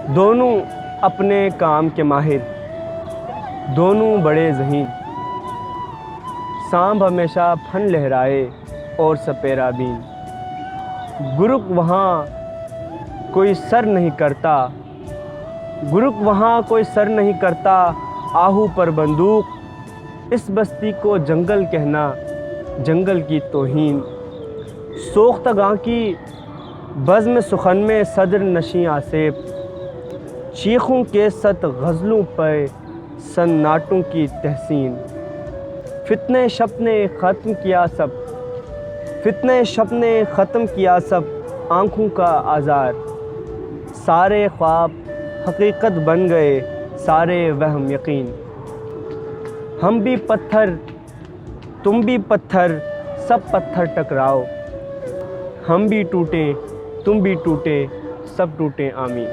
دونوں اپنے کام کے ماہر، دونوں بڑے ذہین، سانب ہمیشہ پھن لہرائے اور سپیرا بین۔ گرک وہاں کوئی سر نہیں کرتا، گرک وہاں کوئی سر نہیں کرتا، آہو پر بندوق، اس بستی کو جنگل کہنا جنگل کی توہین۔ سوختگاں کی بزم سخن میں صدر نشیں آصف، چیخوں کے ست غزلوں پہ سناٹوں کی تحسین۔ فتنہ شب نے ختم کیا سب، فتنہ شب نے ختم کیا سب آنکھوں کا آزار، سارے خواب حقیقت بن گئے، سارے وہم یقین۔ ہم بھی پتھر تم بھی پتھر، سب پتھر ٹکراؤ، ہم بھی ٹوٹیں تم بھی ٹوٹے، سب ٹوٹیں آمین۔